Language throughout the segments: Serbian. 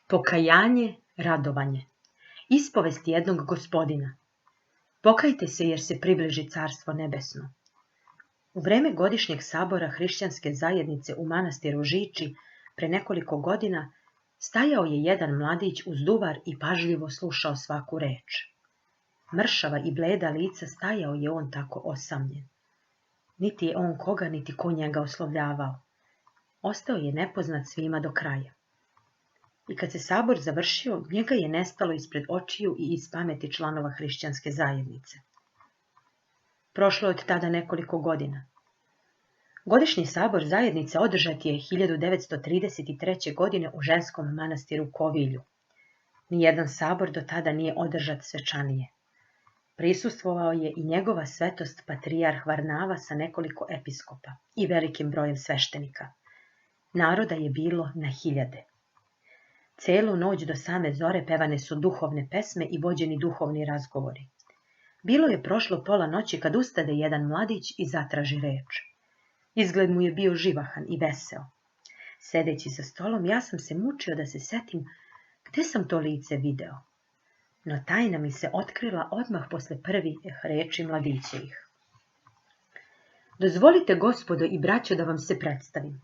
Pokajanje, radovanje. Ispovest jednog gospodina. Pokajte se jer se približi carstvo nebesno. U vreme godišnjeg sabora hrišćanske zajednice u manastiru Žiči pre nekoliko godina stajao je jedan mladić uz duvar i pažljivo slušao svaku reč. Mršava i bleda lica stajao je on tako osamljen. Niti je on koga, niti ko njega oslovljavao. Ostao je nepoznat svima do kraja. I kad se sabor završio, njega je nestalo ispred očiju i iz pameti članova hrišćanske zajednice. Prošlo je od tada nekoliko godina. Godišnji sabor zajednice održat je 1933. godine u ženskom manastiru Kovilju. Nijedan sabor do tada nije održat svečanije. Prisustvovao je i njegova svetost patrijarh Varnava sa nekoliko episkopa i velikim brojem sveštenika. Naroda je bilo na hiljade. Celu noć do same zore pevane su duhovne pesme i vođeni duhovni razgovori. Bilo je prošlo pola noći kad ustade jedan mladić i zatraži reč. Izgled mu je bio živahan i veseo. Sedeći za stolom, ja sam se mučio da se setim gde sam to lice video. No tajna mi se otkrila odmah posle prvih reči mladićevih. Dozvolite, gospodo i braćo, da vam se predstavim.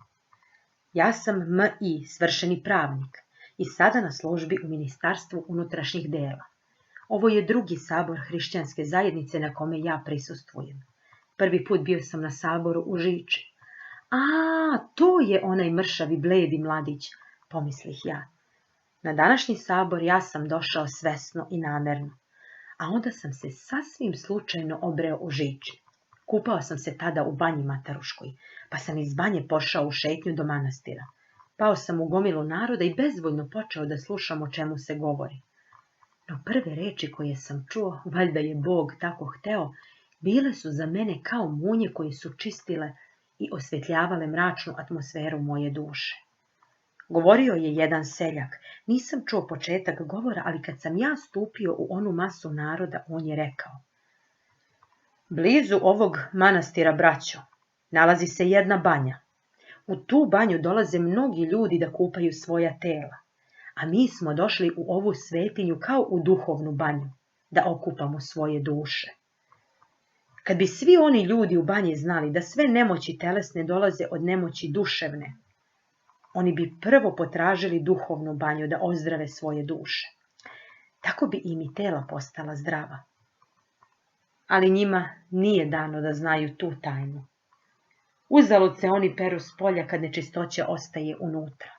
Ja sam M.I., svršeni pravnik, i sada na službi u Ministarstvu unutrašnjih dela. Ovo je drugi sabor hrišćanske zajednice na kome ja prisustvujem. Prvi put bio sam na saboru u Žiči. A, to je onaj mršavi bledi mladić, pomislih ja. Na današnji sabor ja sam došao svesno i namerno, a onda sam se sasvim slučajno obreo u Žiči. Kupao sam se tada u banji Mataruškoj, pa sam iz banje pošao u šetnju do manastira. Pao sam u gomilu naroda i bezvoljno počeo da slušam o čemu se govori. No prve reči koje sam čuo, valjda je Bog tako hteo, bile su za mene kao munje koje su čistile i osvetljavale mračnu atmosferu moje duše. Govorio je jedan seljak. Nisam čuo početak govora, ali kad sam ja stupio u onu masu naroda, on je rekao: Blizu ovog manastira, braćo, nalazi se jedna banja. U tu banju dolaze mnogi ljudi da kupaju svoja tela, a mi smo došli u ovu svetinju kao u duhovnu banju, da okupamo svoje duše. Kad bi svi oni ljudi u banji znali da sve nemoći telesne dolaze od nemoći duševne, oni bi prvo potražili duhovnu banju da ozdrave svoje duše. Tako bi im i tela postala zdrava. Ali njima nije dano da znaju tu tajnu. Uzalud se oni peru s polja kad nečistoća ostaje unutra.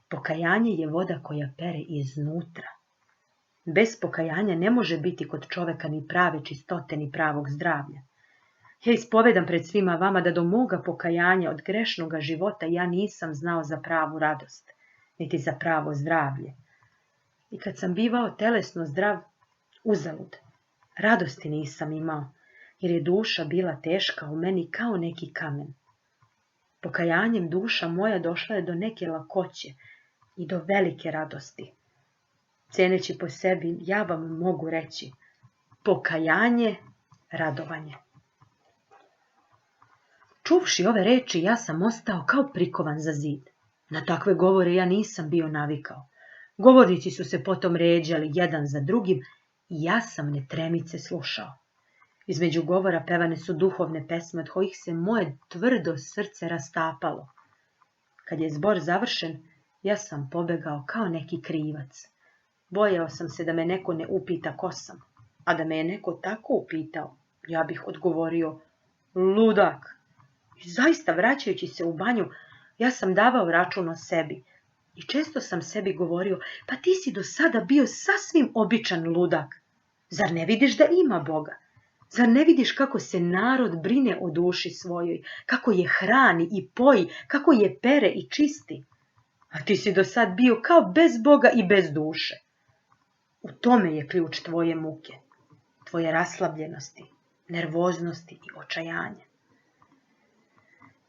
Pokajanje je voda koja pere iznutra. Bez pokajanja ne može biti kod čoveka ni prave čistote ni pravog zdravlja. Ja ispovedam pred svima vama da do moga pokajanja od grešnoga života ja nisam znao za pravu radost, niti za pravo zdravlje. I kad sam bivao telesno zdrav, uzalud, radosti nisam imao, jer je duša bila teška u meni kao neki kamen. Pokajanjem duša moja došla je do neke lakoće i do velike radosti. Ceneći po sebi, ja vam mogu reći: pokajanje, radovanje. Čuvši ove reči, ja sam ostao kao prikovan za zid. Na takve govore ja nisam bio navikao. Govornici su se potom ređali jedan za drugim i ja sam netremice slušao. Između govora pevane su duhovne pesme od kojih se moje tvrdo srce rastapalo. Kad je zbor završen, ja sam pobegao kao neki krivac. Bojao sam se da me neko ne upita ko sam, a da me je neko tako upitao, ja bih odgovorio: ludak. I zaista, vraćajući se u banju, ja sam davao račun o sebi i često sam sebi govorio: pa ti si do sada bio sasvim običan ludak. Zar ne vidiš da ima Boga? Zar ne vidiš kako se narod brine o duši svojoj, kako je hrani i poji, kako je pere i čisti? A ti si do sad bio kao bez Boga i bez duše. U tome je ključ tvoje muke, tvoje raslabljenosti, nervoznosti i očajanja.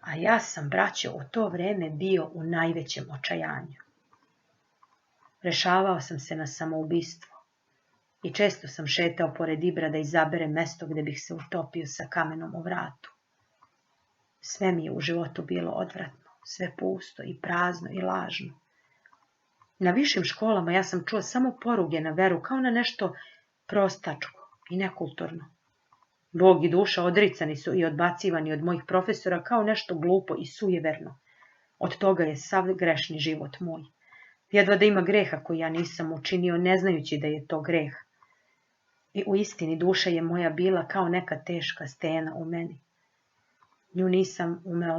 A ja sam, braćo, u to vreme bio u najvećem očajanju. Rešavao sam se na samoubistvo i često sam šetao pored Ibra da izaberem mesto gde bih se utopio sa kamenom u vratu. Sve mi je u životu bilo odvratno, sve pusto i prazno i lažno. Na višim školama ja sam čuo samo poruge na veru kao na nešto prostačko i nekulturno. Bog i duša odricani su i odbacivani od mojih profesora kao nešto glupo i sujeverno. Od toga je sav grešni život moj. Jedva da ima greha koji ja nisam učinio, ne znajući da je to greh. I u istini duša je moja bila kao neka teška stena u meni. Nju nisam umeo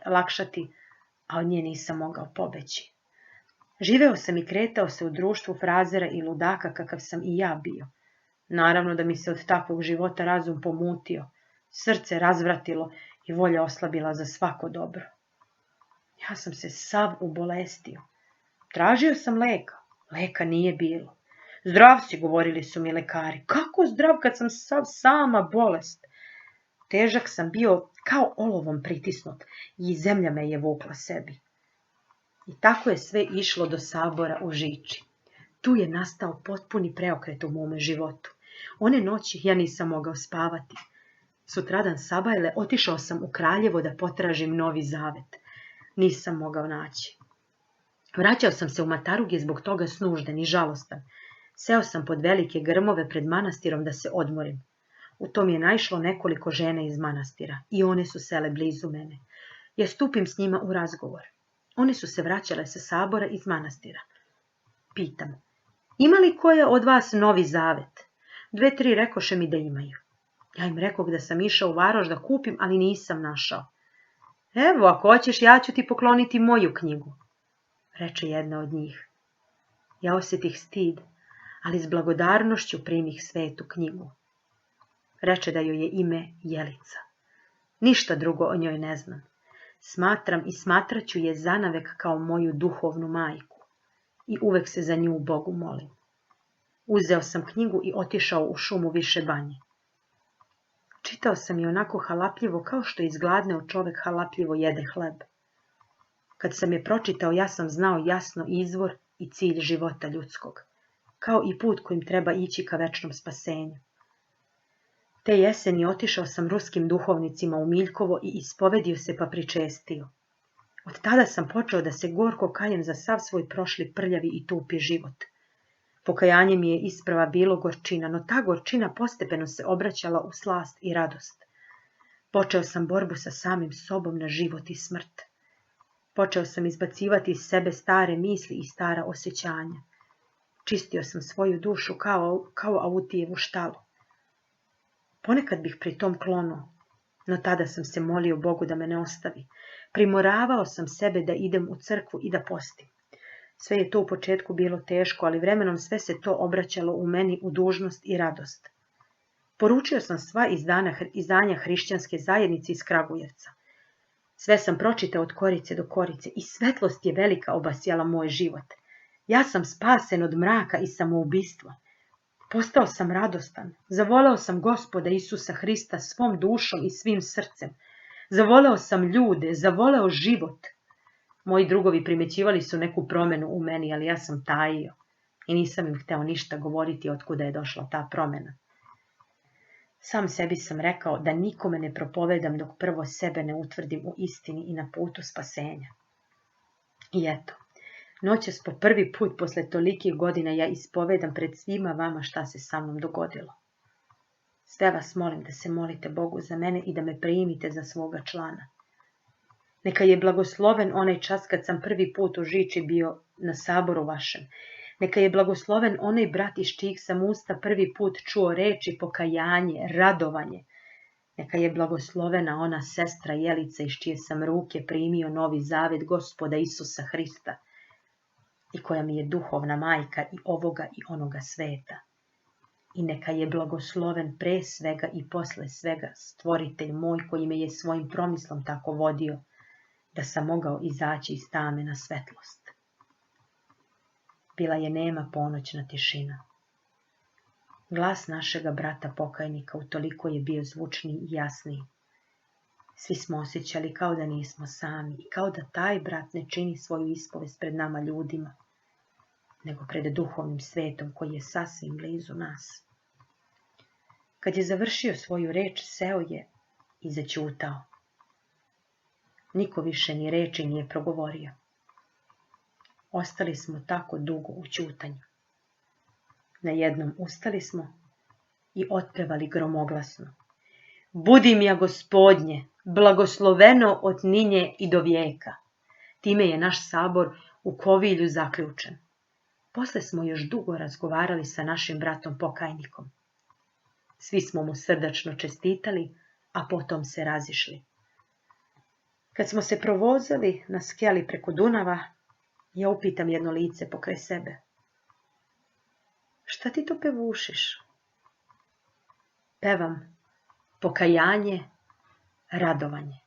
lakšati, a od nje nisam mogao pobeći. Živeo sam i kretao se u društvu frazera i ludaka kakav sam i ja bio. Naravno da mi se od takvog života razum pomutio, srce razvratilo i volja oslabila za svako dobro. Ja sam se sav ubolestio. Tražio sam leka. Leka nije bilo. Zdrav si, govorili su mi lekari. Kako zdrav kad sam sama bolest? Težak sam bio kao olovom pritisnut i zemlja me je vukla sebi. I tako je sve išlo do sabora u Žiči. Tu je nastao potpuni preokret u mome životu. One noći ja nisam mogao spavati. Sutradan sabajle otišao sam u Kraljevo da potražim Novi Zavet. Nisam mogao naći. Vraćao sam se u Mataruge zbog toga snužden i žalostan. Seo sam pod velike grmove pred manastirom da se odmorim. U tom je naišlo nekoliko žena iz manastira i one su sele blizu mene. Ja stupim s njima u razgovor. One su se vraćale sa sabora iz manastira. Pitam, ima li koja od vas Novi Zavet? 2-3 rekoše mi da imaju. Ja im rekoh da sam išao u Varoš da kupim, ali nisam našao. Evo, ako hoćeš, ja ću ti pokloniti moju knjigu, reče jedna od njih. Ja osjetih stid, ali s blagodarnošću primih svetu knjigu. Reče da joj je ime Jelica. Ništa drugo o njoj ne znam. Smatram i smatraću je zanavek kao moju duhovnu majku. I uvek se za nju Bogu molim. Uzeo sam knjigu i otišao u šumu Više Banje. Čitao sam je onako halapljivo kao što izgladneo čovek halapljivo jede hleb. Kad sam je pročitao, ja sam znao jasno izvor i cilj života ljudskog, kao i put kojim treba ići ka večnom spasenju. Te jeseni otišao sam ruskim duhovnicima u Miljkovo i ispovedio se pa pričestio. Od tada sam počeo da se gorko kajem za sav svoj prošli prljavi i tupi život. Pokajanje mi je isprava bilo gorčina, no ta gorčina postepeno se obraćala u slast i radost. Počeo sam borbu sa samim sobom na život i smrt. Počeo sam izbacivati iz sebe stare misli i stara osjećanja. Čistio sam svoju dušu kao autijevu štalu. Ponekad bih pri tom klonuo, no tada sam se molio Bogu da me ne ostavi. Primoravao sam sebe da idem u crkvu i da postim. Sve je to u početku bilo teško, ali vremenom sve se to obraćalo u meni u dužnost i radost. Poručio sam sva izdanja hrišćanske zajednice iz Kragujevca. Sve sam pročitao od korice do korice i svetlost je velika obasjala moj život. Ja sam spasen od mraka i samoubistva. Postao sam radostan. Zavoleo sam Gospoda Isusa Hrista svom dušom i svim srcem. Zavoleo sam ljude, zavoleo život. Moji drugovi primećivali su neku promenu u meni, ali ja sam tajio i nisam im hteo ništa govoriti otkuda je došla ta promena. Sam sebi sam rekao da nikome ne propovedam dok prvo sebe ne utvrdim u istini i na putu spasenja. I eto, noćas po prvi put posle tolikih godina ja ispovedam pred svima vama šta se sa mnom dogodilo. Sve vas molim da se molite Bogu za mene i da me primite za svoga člana. Neka je blagosloven onaj čas kad sam prvi put u Žiči bio na saboru vašem. Neka je blagosloven onaj brat iz čijih sam usta prvi put čuo reči pokajanje, radovanje. Neka je blagoslovena ona sestra Jelica iz čije sam ruke primio Novi Zavet Gospoda Isusa Hrista i koja mi je duhovna majka i ovoga i onoga sveta. I neka je blagosloven pre svega i posle svega stvoritelj moj koji me je svojim promislom tako vodio da sam mogao izaći iz tame na svetlost. Bila je nema ponoćna tišina. Glas našega brata pokajnika utoliko je bio zvučniji i jasniji. Svi smo osjećali kao da nismo sami i kao da taj brat ne čini svoju ispovest pred nama ljudima, nego pred duhovnim svetom koji je sasvim blizu nas. Kad je završio svoju reč, seo je i zaćutao. Niko više ni reči nije progovorio. Ostali smo tako dugo u ćutanju. Najednom ustali smo i otpevali gromoglasno. Budimja Gospodnje, blagosloveno od ninje i do vijeka. Time je naš sabor u Kovilju zaključen. Posle smo još dugo razgovarali sa našim bratom pokajnikom. Svi smo mu srdačno čestitali, a potom se razišli. Kad smo se provozali na skeli preko Dunava, ja upitam jedno lice pokraj sebe. Šta ti to pevušiš? Pevam pokajanje, radovanje.